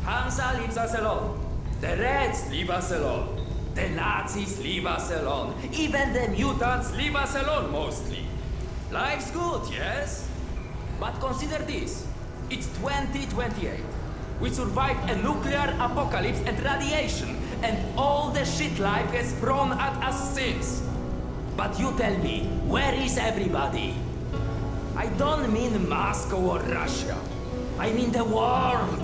Hansa leaves us alone. The Reds leave us alone. The Nazis leave us alone. Even the mutants leave us alone, mostly. Life's good, yes? But consider this. It's 2028. We survived a nuclear apocalypse and radiation, and all the shit life has thrown at us since. But you tell me, where is everybody? I don't mean Moscow or Russia. I mean the world.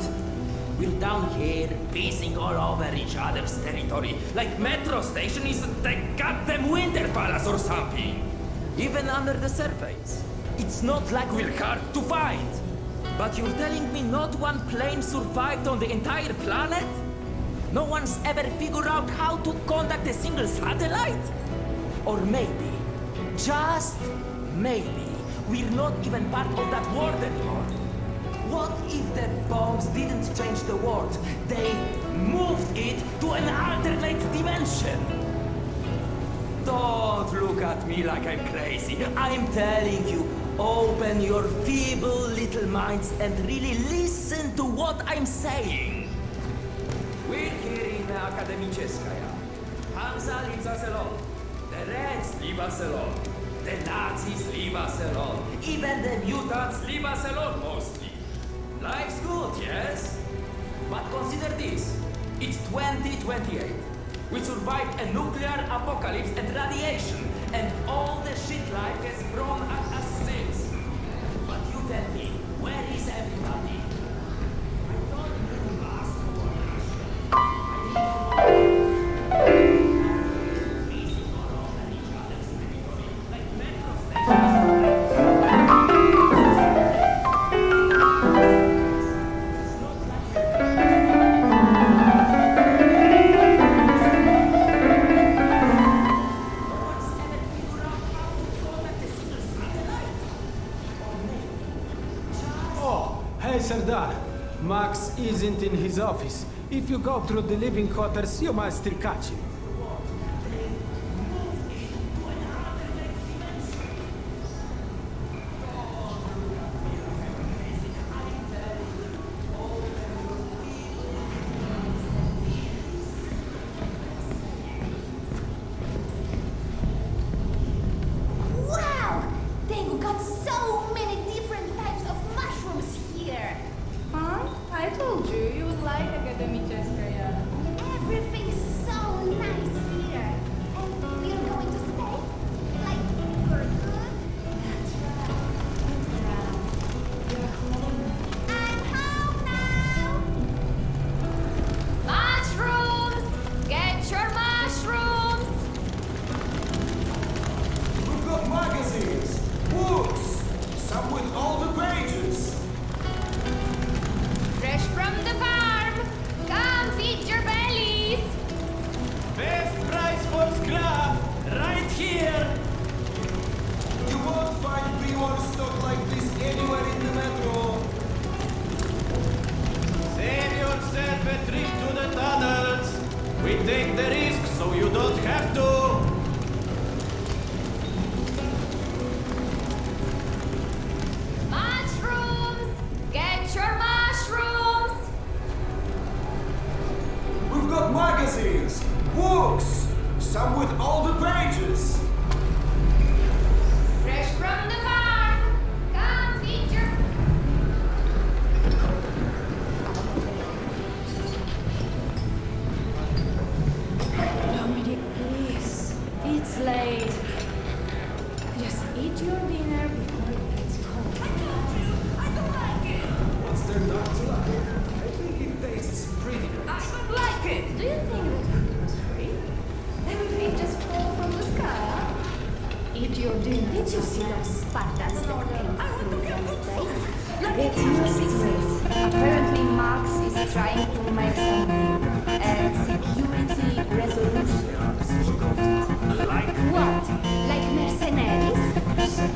We're down here, pissing all over each other's territory, like Metro Station is the goddamn Winter Palace or something. Even under the surface. It's not like we're hard to find. But you're telling me not one plane survived on the entire planet? No one's ever figured out how to contact a single satellite? Or maybe, just maybe, we're not even part of that world anymore. What if the bombs didn't change the world? They moved it to an alternate dimension. Don't look at me like I'm crazy. I'm telling you, open your feeble little minds and really listen to what I'm saying. We're here in Akademicheskaya. Hansa leaves us alone. The Reds leave us alone. The Nazis leave us alone. Even the mutants leave us alone, mostly. Life's good, yes? But consider this. It's 2028. We survived a nuclear apocalypse and radiation, and all the shit life has thrown at us since. But you tell me, where is everybody? I don't mean Moscow or Russia. I mean freezing all over each other's territory, like metro stations. It's not like Hey, Sardar. Max isn't in his office. If you go through the living quarters, you might still catch him. Wow! They've got so many different types of mushrooms here. Huh? I told you, you would like Akademicheskaya. Everything's so nice here. And we're going to stay? Like, for good? That's right. You're home. I'm home now! Mushrooms! Get your mushrooms! We've got magazines, books, some with all the pages. Fresh from the farm! Come feed your bellies! Best price for scrap, right here. You won't find pre-war stock like this anywhere in the metro. Save yourself a trip to the tunnels. We take the risk so you don't have to. Mushrooms! Get your mushrooms! We've got magazines, books, some with all the pages. Fresh from the farm! Come feed your... Dominic, please. It's late. Just eat your dinner before it gets cold. What's there not to like? I think it tastes pretty good. I would like it! Do you think that food was free? Everything just fall from the sky? Eat your dinner. Did you see those Spartans that came through the other day? Get used to it. Apparently Max is trying to make some security resolutions. Like What? Like mercenaries?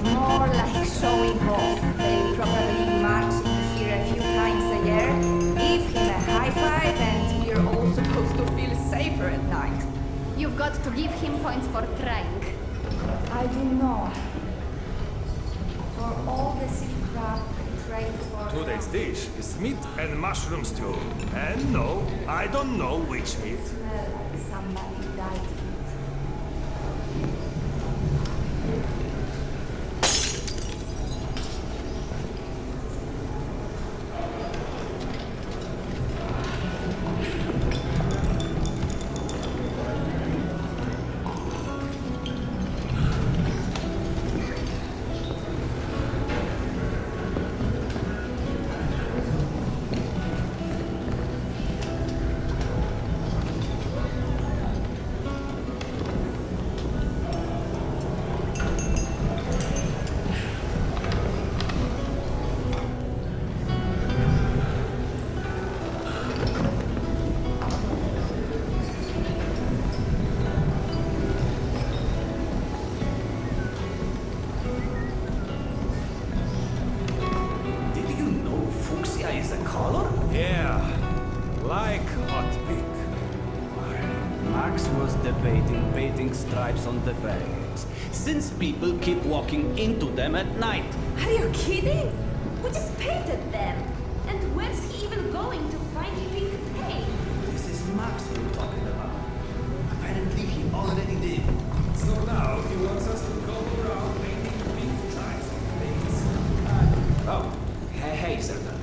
More like showing off. They probably march in here a few times a year. Give him a high five and we're all supposed to feel safer at night. You've got to give him points for trying. I do know. For all the city crap afraid for... Today's dish is meat and mushroom stew. And no, I don't know which meat. Smell like somebody died in it. Did you know fuchsia is a color? Yeah, like hot pink. Max was debating painting stripes on the bags, since people keep walking into them at night. Are you kidding? We just painted them. And where's he even going to find pink paint? This is Max we're talking about. Apparently he already did. So now he wants us to go around painting pink stripes on things. Oh, hey, Sergeant.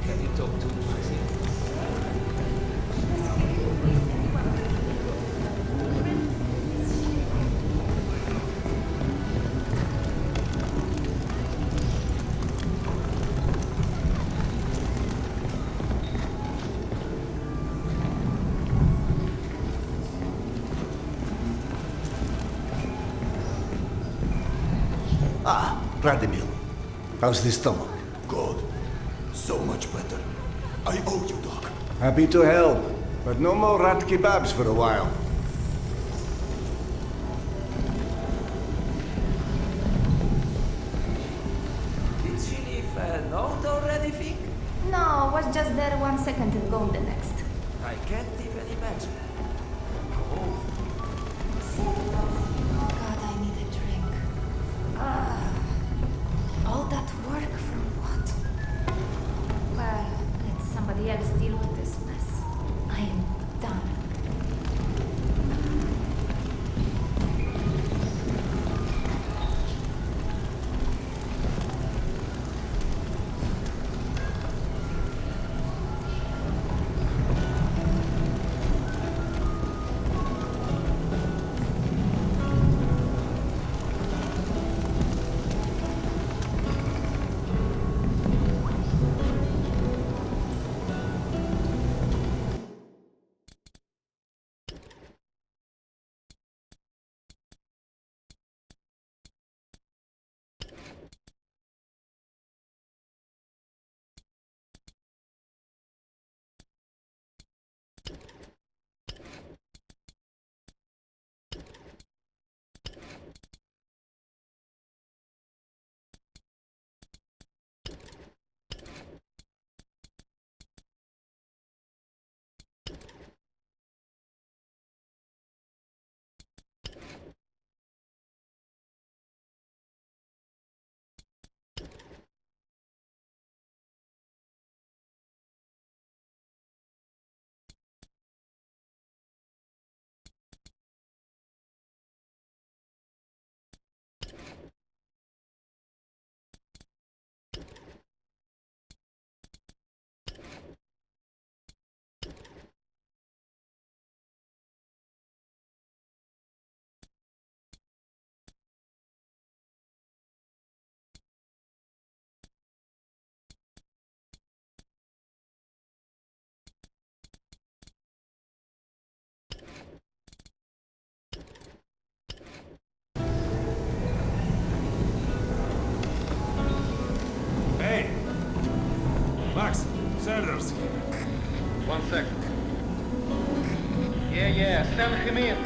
Have you talked to Maxi? Ah, Radimil. How's the stomach? God, so much better. I owe you, Doc. Happy to help, but no more rat kebabs for a while. Did she leave a note already, Vic? No, was just there 1 second and gone the next. I can't even imagine. Oh, God, I need a drink. All that work from what? Well, let somebody else deal with this mess. I am done. Hey! Max, Sellers here. 1 second. Yeah, send him in.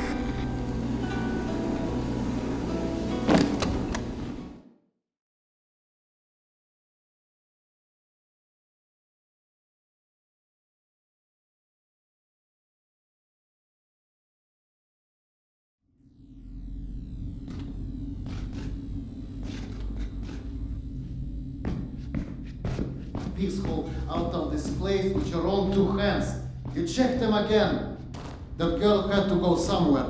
peaceful out of this place with your own two hands. You checked them again. That girl had to go somewhere.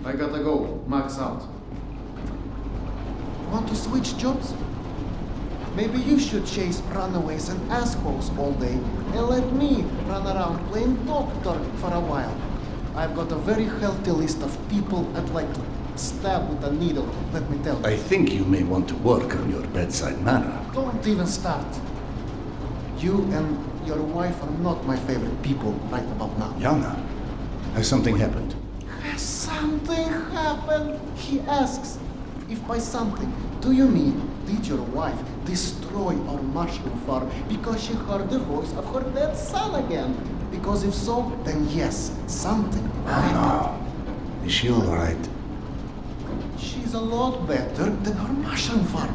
I gotta go. Max out. Want to switch jobs? Maybe you should chase runaways and assholes all day and let me run around playing doctor for a while. I've got a very healthy list of people I'd like to stab with a needle, let me tell you. I think you may want to work on your bedside manner. Don't even start. You and your wife are not my favorite people right about now. Yana, has something happened? Has something happened? He asks. If by something, do you mean did your wife destroy our mushroom farm because she heard the voice of her dead son again? Because if so, then yes, something happened. Is she alright? She's a lot better than her mushroom farm.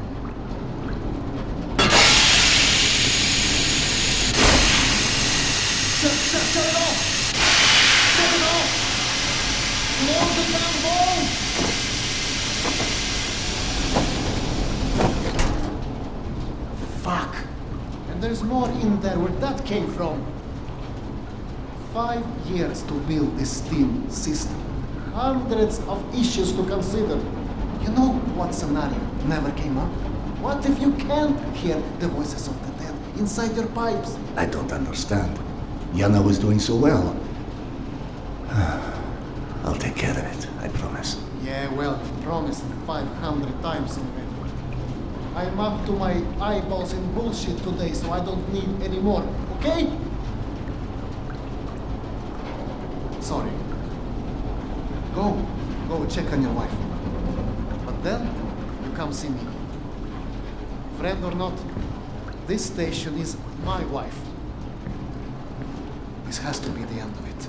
Shut it off! Shut it off! Blow the damn ball! Fuck! And there's more in there where that came from. 5 years to build this steam system. Hundreds of issues to consider. You know what scenario never came up? What if you can't hear the voices of the dead inside your pipes? I don't understand. Yana was doing so well. I'll take care of it, I promise. Yeah, well, promised 500 times already. I'm up to my eyeballs in bullshit today, so I don't need any more, okay? Sorry. Go check on your wife. But then, you come see me. Friend or not, this station is my wife. This has to be the end of it.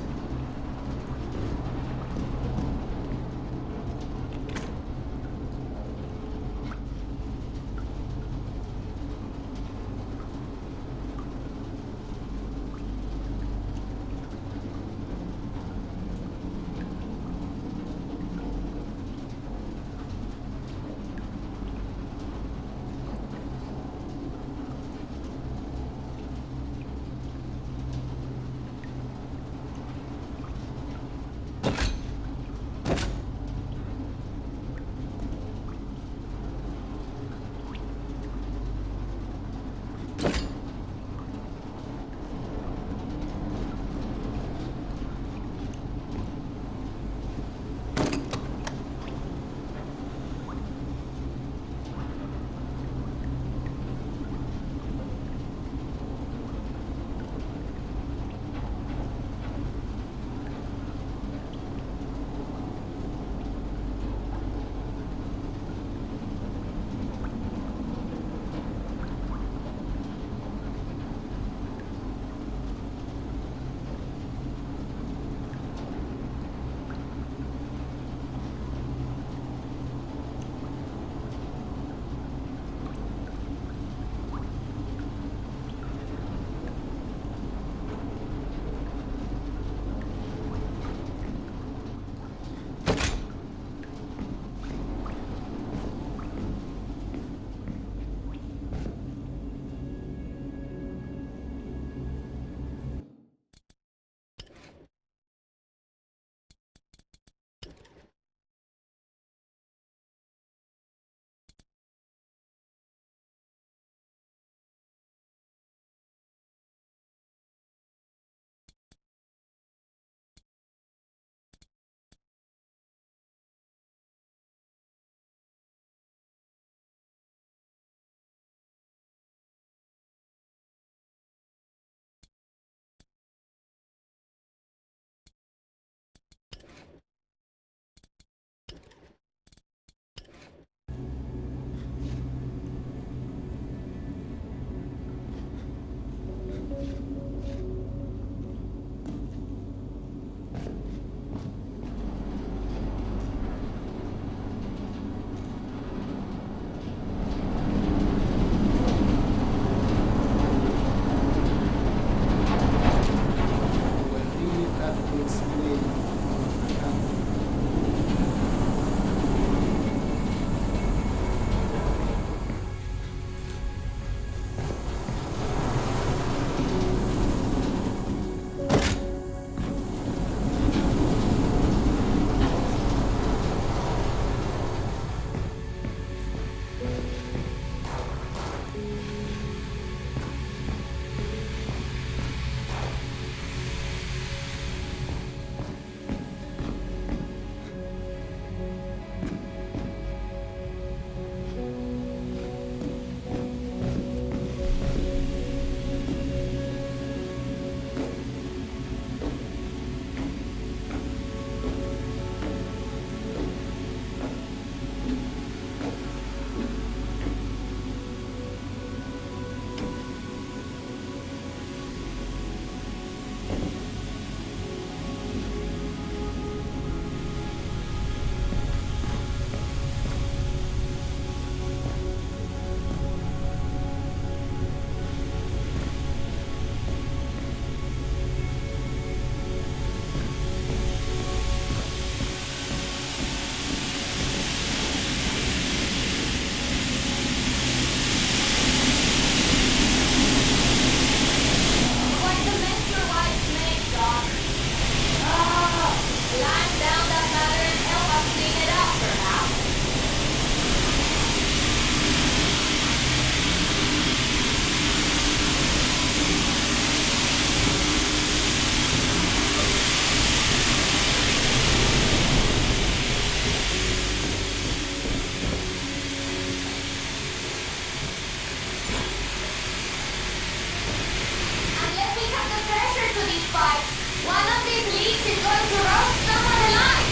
fight. One of these leaks is going to roast someone alive.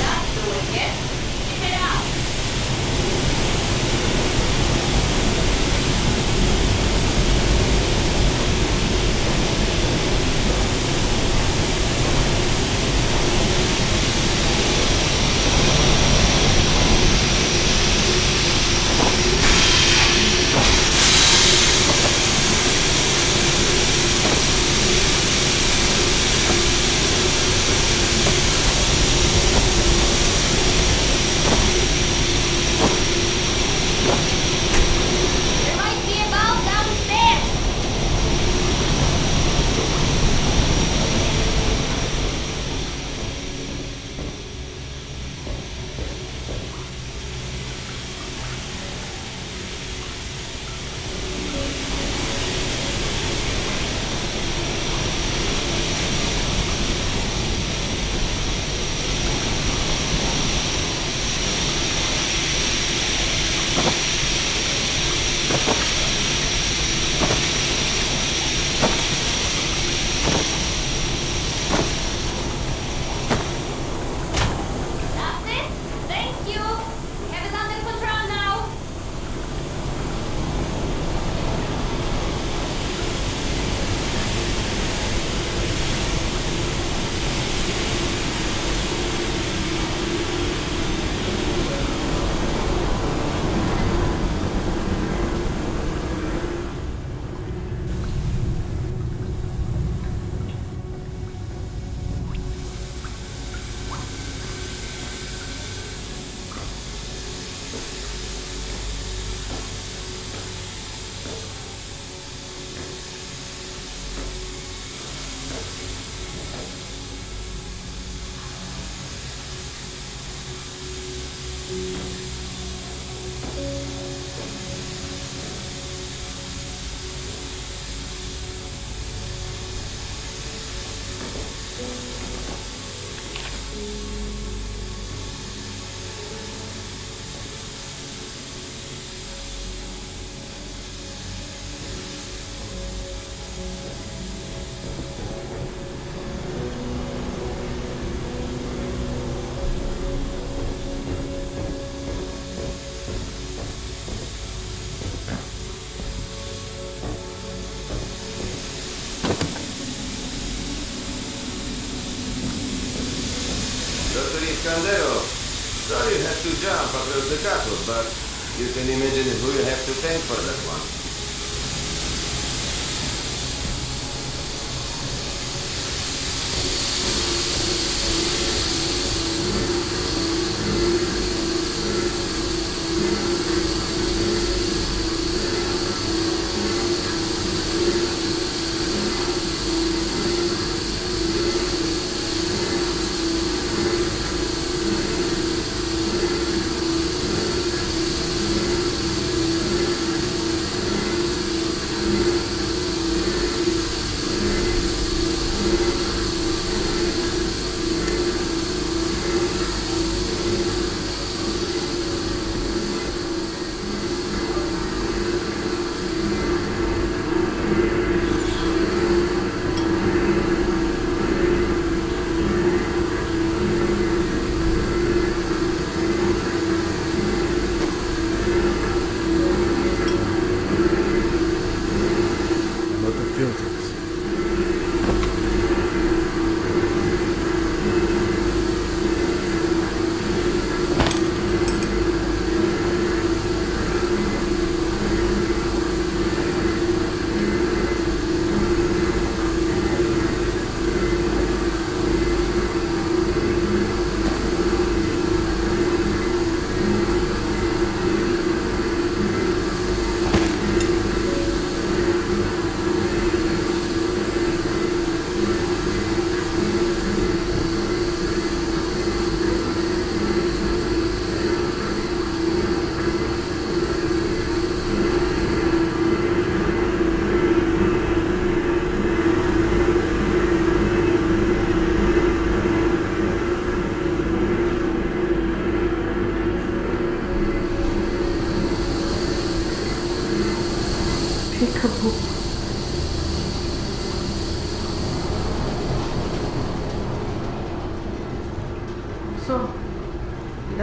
That's doing it. Keep it up. There might be a valve downstairs. That's it. Thank you. We have it under control now. Dr. Iscandero, sorry you had to jump across the cattle, but you can imagine who you have to thank for that one.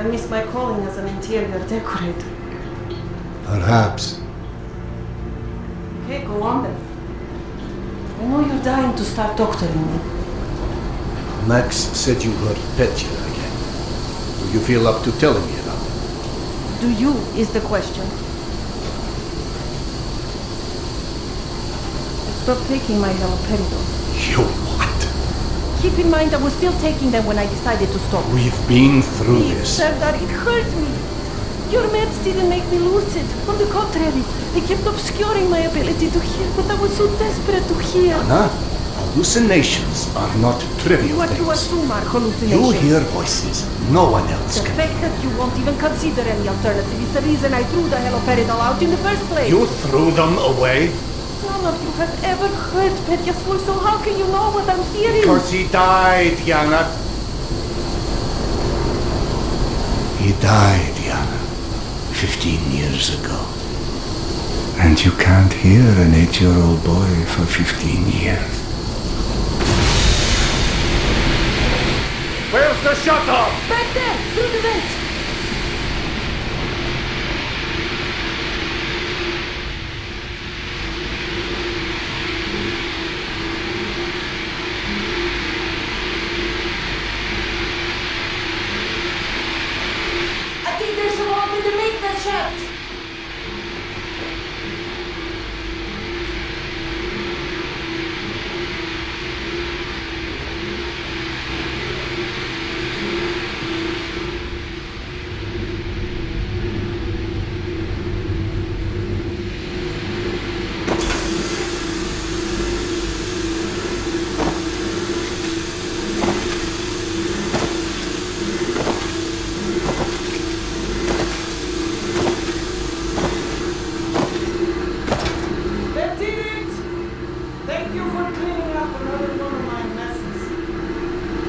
missed my calling as an interior decorator. Perhaps. Okay, go on then. I know you're dying to start doctoring me. Max said you heard Petya again. Do you feel up to telling me about it? Do you, is the question. I stopped taking my haloperidol. You what? Keep in mind I was still taking them when I decided to stop. We've been through Please, this. Serdar, it hurt me. Your meds didn't make me lucid. On the contrary, they kept obscuring my ability to hear, but I was so desperate to hear. Anna, hallucinations are not trivial What you things. assume are hallucinations. You hear voices no one else The can. fact that you won't even consider any alternative is the reason I threw the haloperidol out in the first place. You threw them away? None of you have ever heard Petya's voice, so how can you know what I'm hearing? Because he died, Yana. He died, Yana. 15 years ago. And you can't hear an 8-year-old boy for 15 years. Where's the shuttle? Back there, through the vent. I think there's a hole in the maintenance shaft. That did it! Thank you for cleaning up another one of my messes.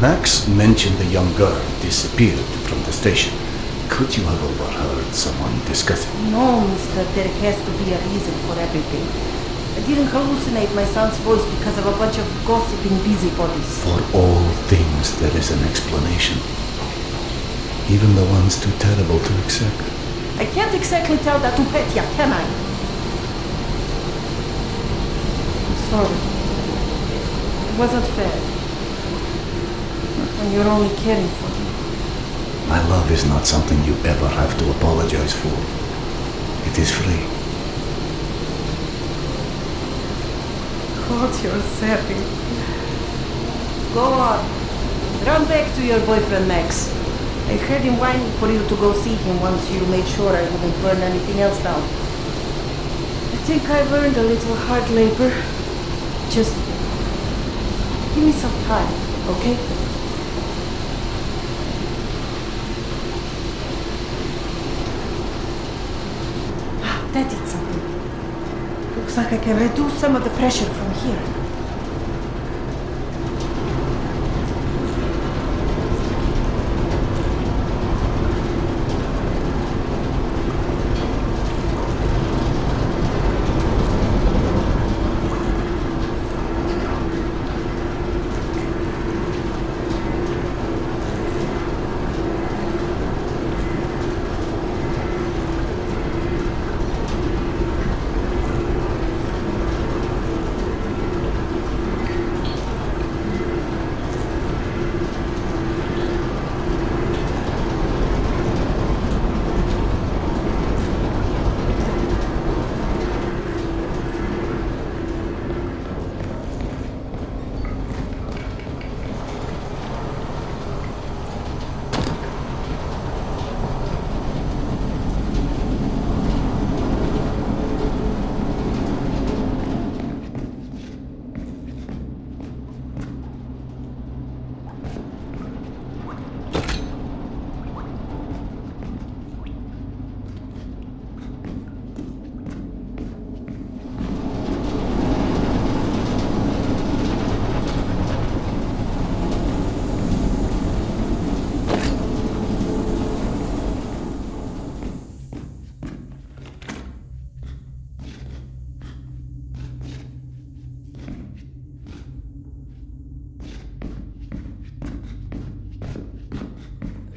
Max mentioned the young girl disappeared from the station. Could you have overheard someone discussing? No, mister, there has to be a reason for everything. I didn't hallucinate my son's voice because of a bunch of gossiping busybodies. For all things there is an explanation. Even the ones too terrible to accept. I can't exactly tell that to Petya, can I? I'm sorry. It wasn't fair. Not when you're only caring for me. My love is not something you ever have to apologize for. It is free. God, you're sappy. Go on. Run back to your boyfriend, Max. I heard him whining for you to go see him once you made sure I wouldn't burn anything else down. I think I've earned a little hard labor. Just give me some time, okay? That did something. Looks like I can reduce some of the pressure from here.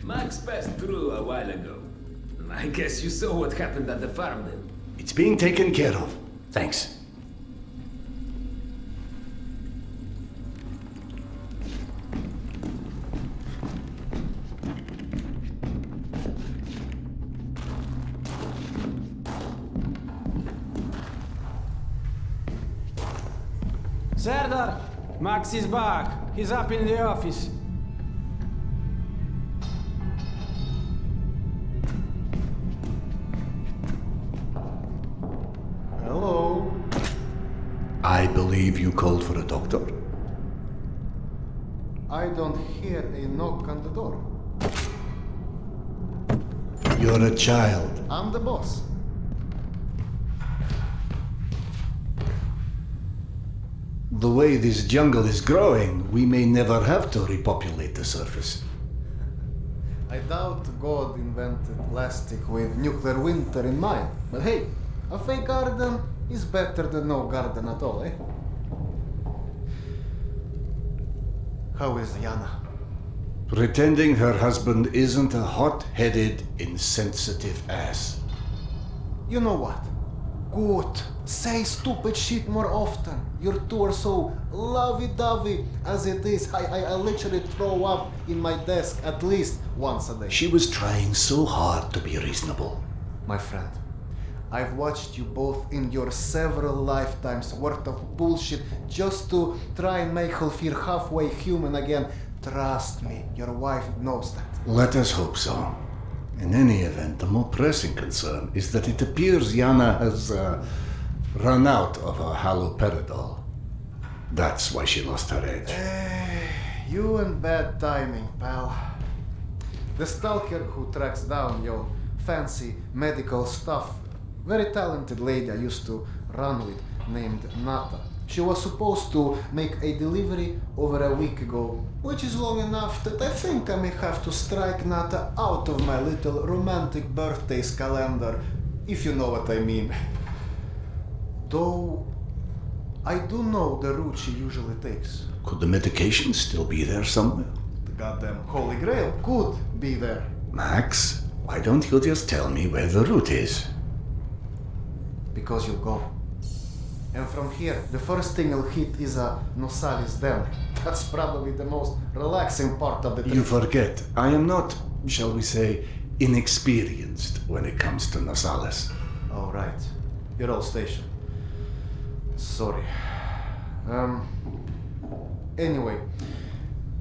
Max passed through a while ago. I guess you saw what happened at the farm then. It's being taken care of. Thanks. Serdar, Max is back. He's up in the office. Hello. I believe you called for a doctor. I don't hear a knock on the door. You're a child. I'm the boss. The way this jungle is growing, we may never have to repopulate the surface. I doubt God invented plastic with nuclear winter in mind. But hey, a fake garden is better than no garden at all, eh? How is Yana? Pretending her husband isn't a hot-headed, insensitive ass. You know what? Good. Say stupid shit more often. Your two are so lovey-dovey as it is. I literally throw up in my desk at least once a day. She was trying so hard to be reasonable. My friend, I've watched you both endure several lifetimes worth of bullshit just to try and make her feel halfway human again. Trust me, your wife knows that. Let us hope so. In any event, the more pressing concern is that it appears Yana has run out of her haloperidol. That's why she lost her edge. You and bad timing, pal. The stalker who tracks down your fancy medical stuff, very talented lady I used to run with named Nata. She was supposed to make a delivery over a week ago, which is long enough that I think I may have to strike Nata out of my little romantic birthdays calendar, if you know what I mean. Though, I do know the route she usually takes. Could the medication still be there somewhere? The goddamn Holy Grail could be there. Max, why don't you just tell me where the route is? Because you'll go. And from here, the first thing you'll hit is a Nosalis Den. That's probably the most relaxing part of the trip. You forget, I am not, shall we say, inexperienced when it comes to Nosalis. Oh, right. You're all stationed. Sorry. Anyway,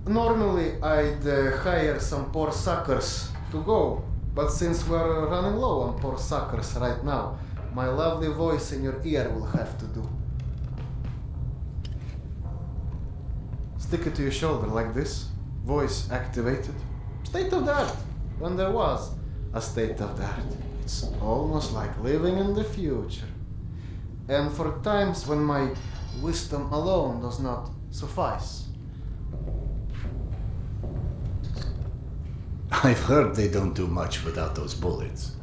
normally I'd hire some poor suckers to go, but since we're running low on poor suckers right now, my lovely voice in your ear will have to do. Stick it to your shoulder like this, voice activated. State of the art, when there was a state of the art. It's almost like living in the future. And for times when my wisdom alone does not suffice. I've heard they don't do much without those bullets.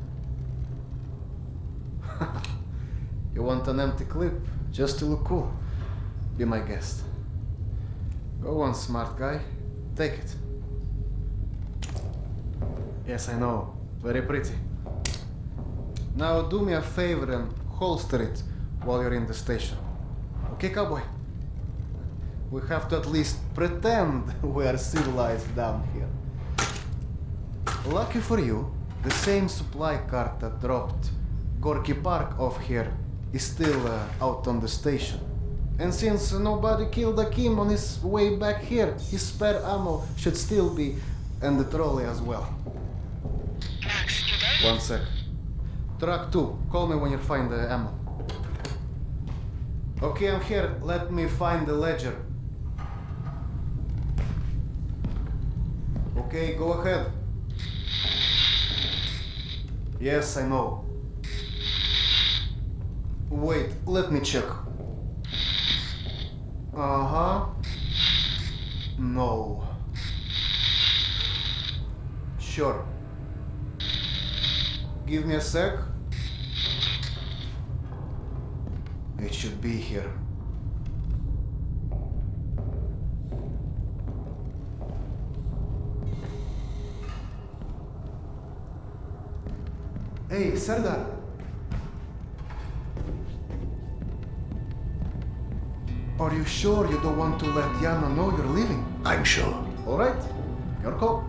You want an empty clip just to look cool? Be my guest. Go on, smart guy. Take it. Yes, I know. Very pretty. Now do me a favor and holster it while you're in the station. Okay, cowboy? We have to at least pretend we are civilized down here. Lucky for you, the same supply cart that dropped Gorky Park off here is still out on the station. And since nobody killed Akim on his way back here, his spare ammo should still be, and the trolley as well. Max, you there? One sec. Truck 2, call me when you find the ammo. Okay, I'm here. Let me find the ledger. Okay, go ahead. Yes, I know. Wait, let me check. Uh-huh. No. Sure. Give me a sec. It should be here. Hey, Serdar. Are you sure you don't want to let Yana know you're leaving? I'm sure. All right, your call.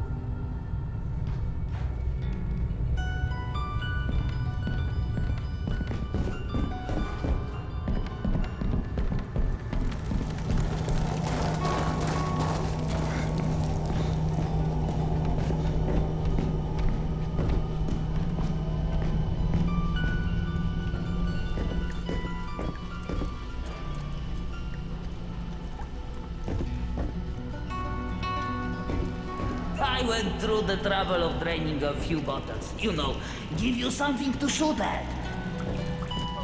I went through the trouble of draining a few bottles. You know, give you something to shoot at.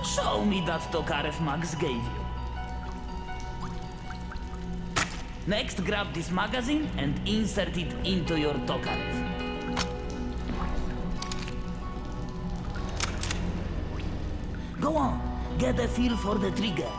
Show me that Tokarev Max gave you. Next, grab this magazine and insert it into your Tokarev. Go on, get a feel for the trigger.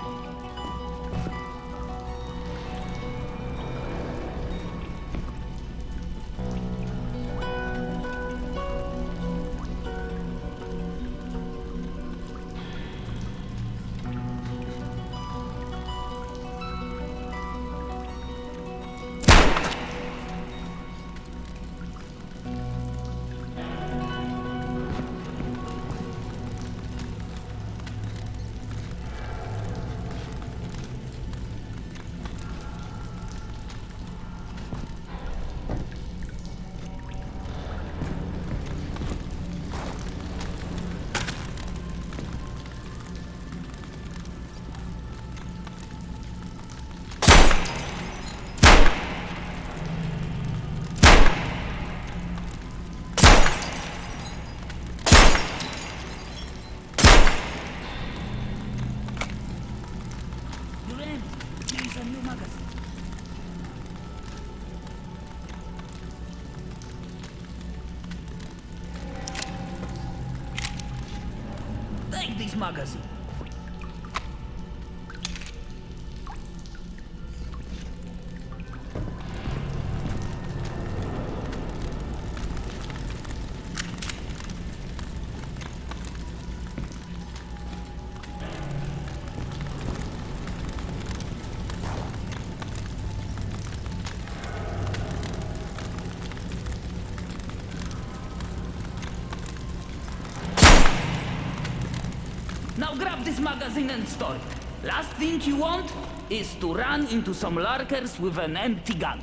Here's a new magazine. Take this magazine. Now grab this magazine and store it. Last thing you want is to run into some lurkers with an empty gun.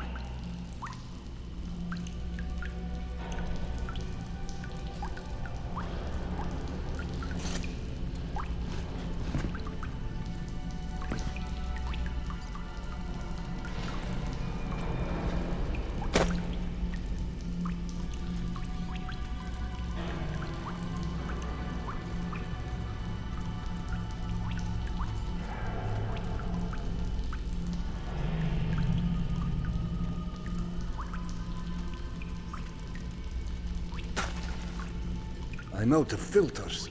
I'm out of filters.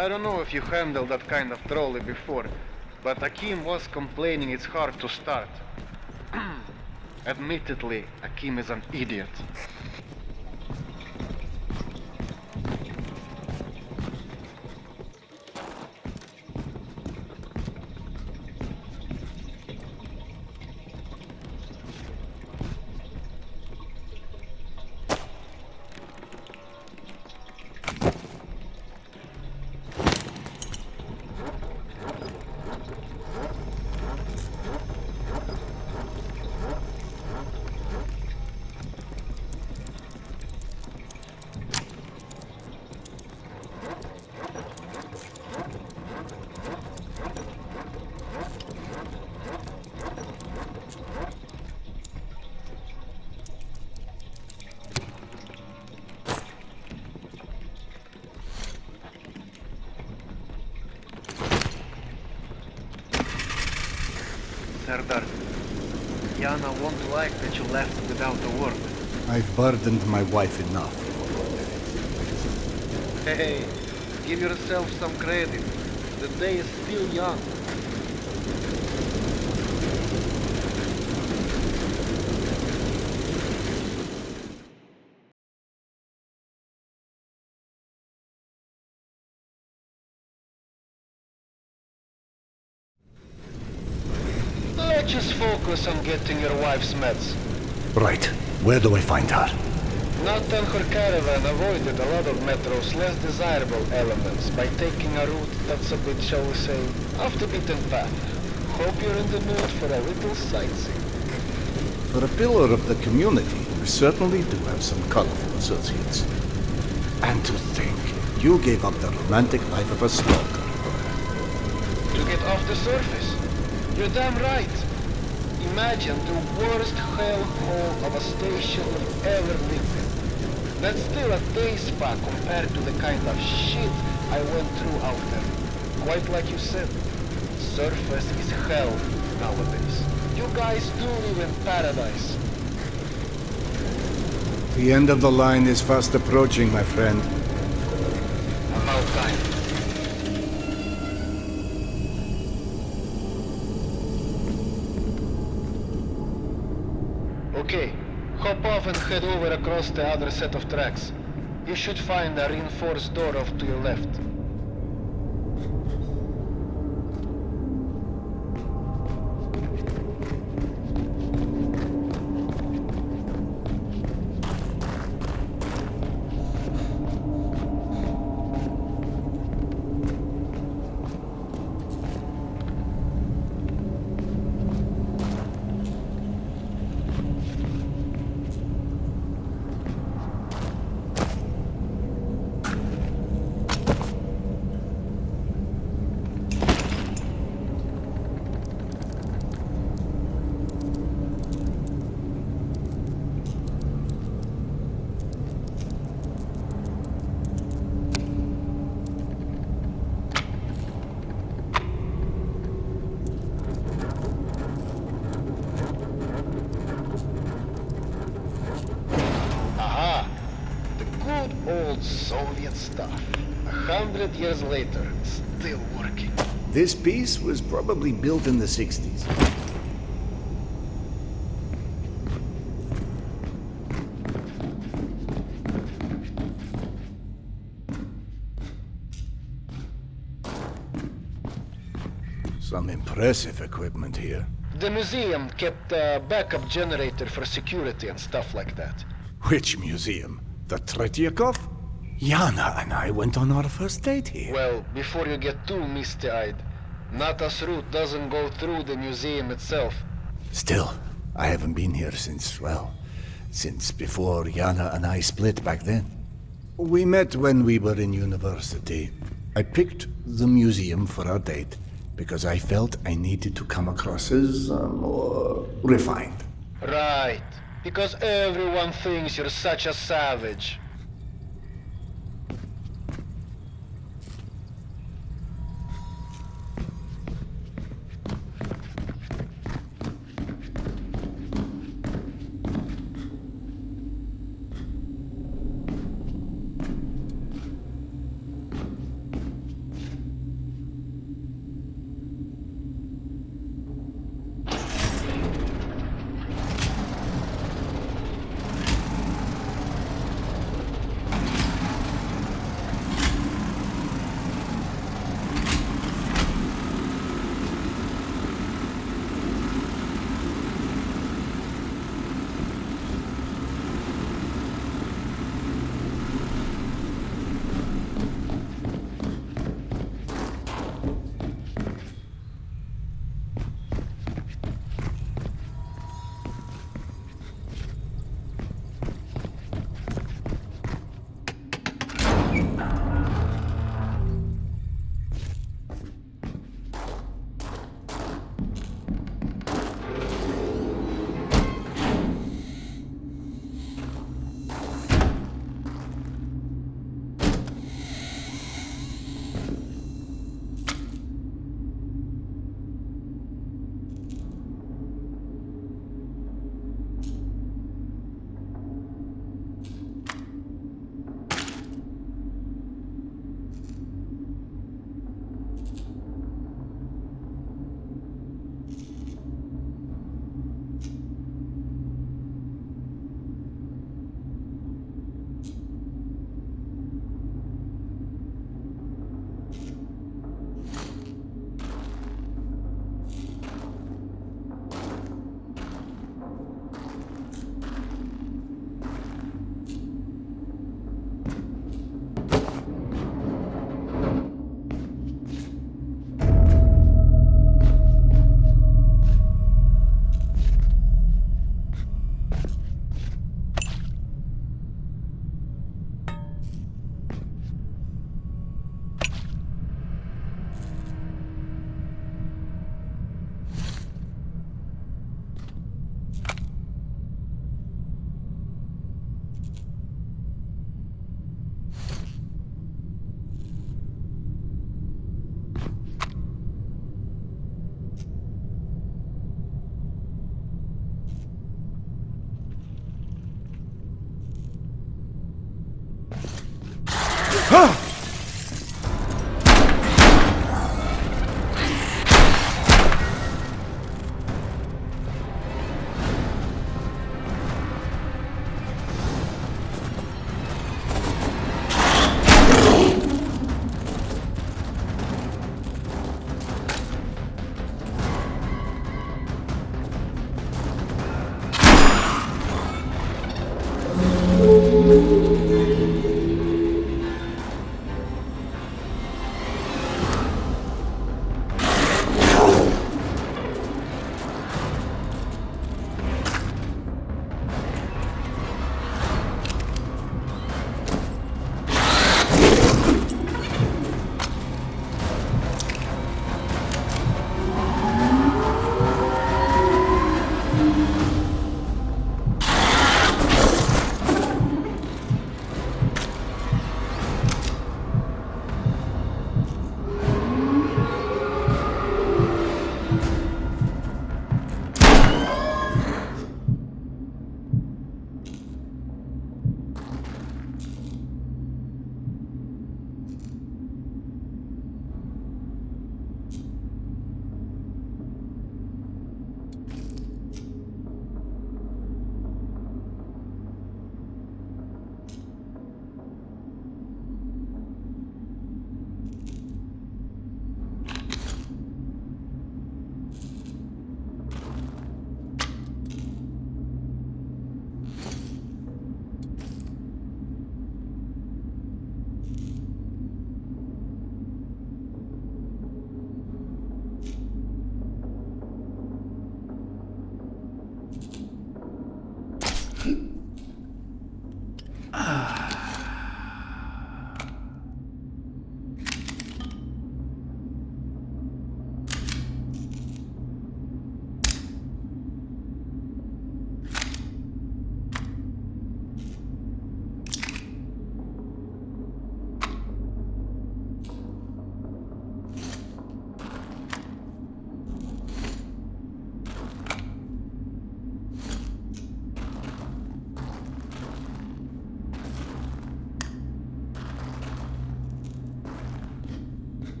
I don't know if you handled that kind of trolley before, but Akim was complaining it's hard to start. Admittedly, Akim is an idiot. Serdar, Yana won't like that you left without a word. I've burdened my wife enough. Hey, give yourself some credit. The day is still young. Let's just focus on getting your wife's meds. Right. Where do I find her? Nathan her caravan avoided a lot of Metro's less desirable elements by taking a route that's a bit, shall we say, off the beaten path. Hope you're in the mood for a little sightseeing. For a pillar of the community, we certainly do have some colorful associates. And to think, you gave up the romantic life of a stalker for her. To get off the surface? You're damn right. Imagine the worst hellhole of a station you've ever lived in. That's still a day spa compared to the kind of shit I went through out there. Quite like you said, surface is hell nowadays. You guys do live in paradise. The end of the line is fast approaching, my friend. About time. Okay, hop off and head over across the other set of tracks. You should find a reinforced door off to your left. Old Soviet stuff. 100 years later, still working. This piece was probably built in the 60s. Some impressive equipment here. The museum kept a backup generator for security and stuff like that. Which museum? The Tretyakov? Yana and I went on our first date here. Well, before you get too misty-eyed, Nata's route doesn't go through the museum itself. Still, I haven't been here since, well, since before Yana and I split back then. We met when we were in university. I picked the museum for our date because I felt I needed to come across as more refined. Right. Because everyone thinks you're such a savage.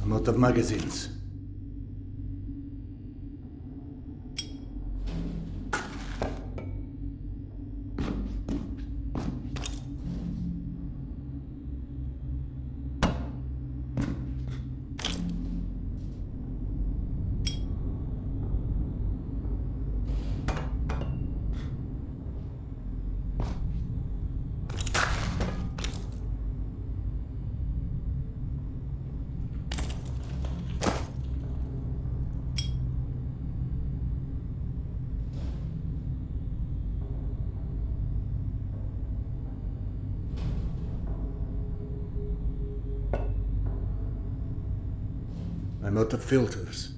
I'm out of magazines. I'm out of filters.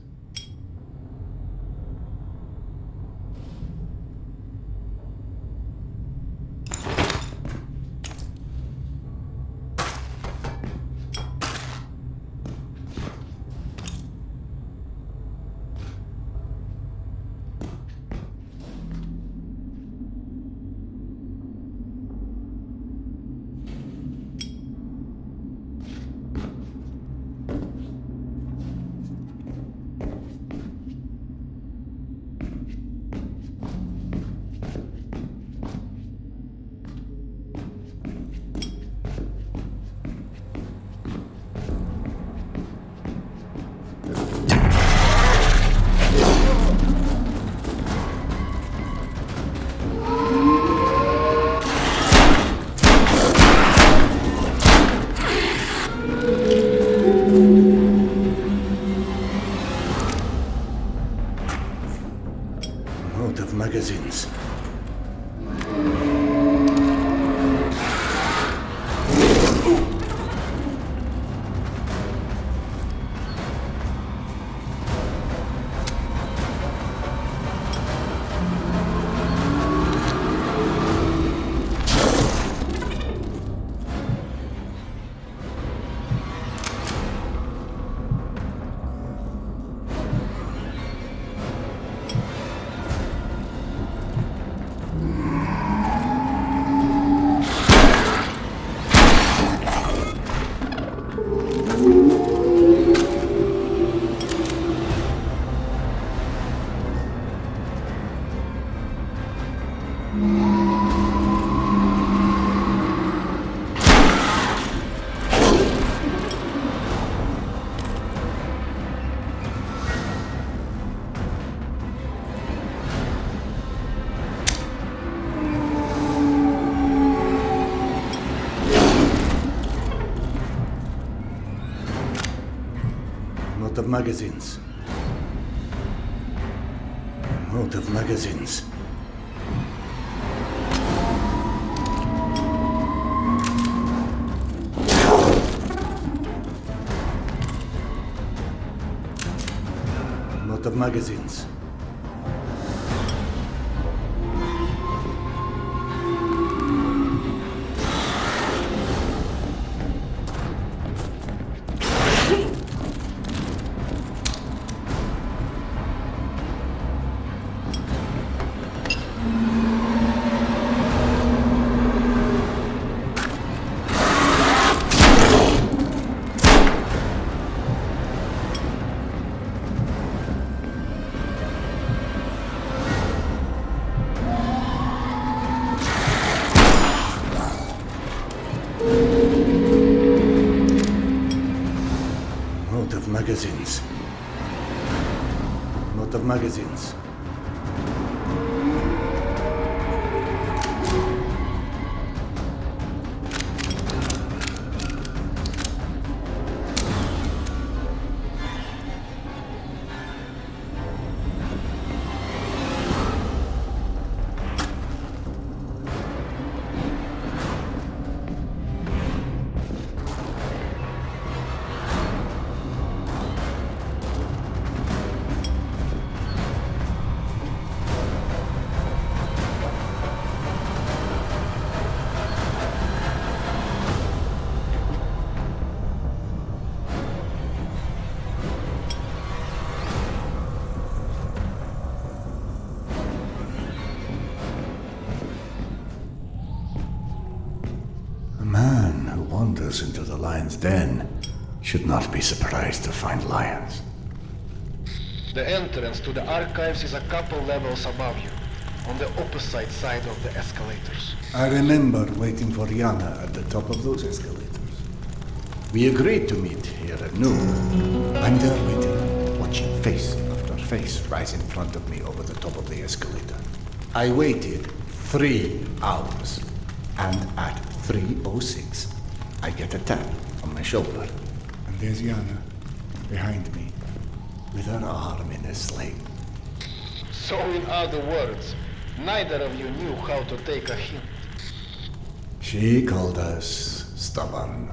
Out of magazines. Out of magazines. Out of magazines. Out of magazines. Out of magazines. Out of magazines. A man who wanders into the lion's den should not be surprised to find lions. The entrance to the archives is a couple levels above you, on the opposite side of the escalators. I remember waiting for Yana at the top of those escalators. We agreed to meet here at noon. I'm there waiting, watching face after face rise in front of me over the top of the escalator. I waited 3 hours, and at 3:06, I get a tap on my shoulder. And there's Yana, behind me, with her arm in a sling. So in other words, neither of you knew how to take a hint. She called us stubborn.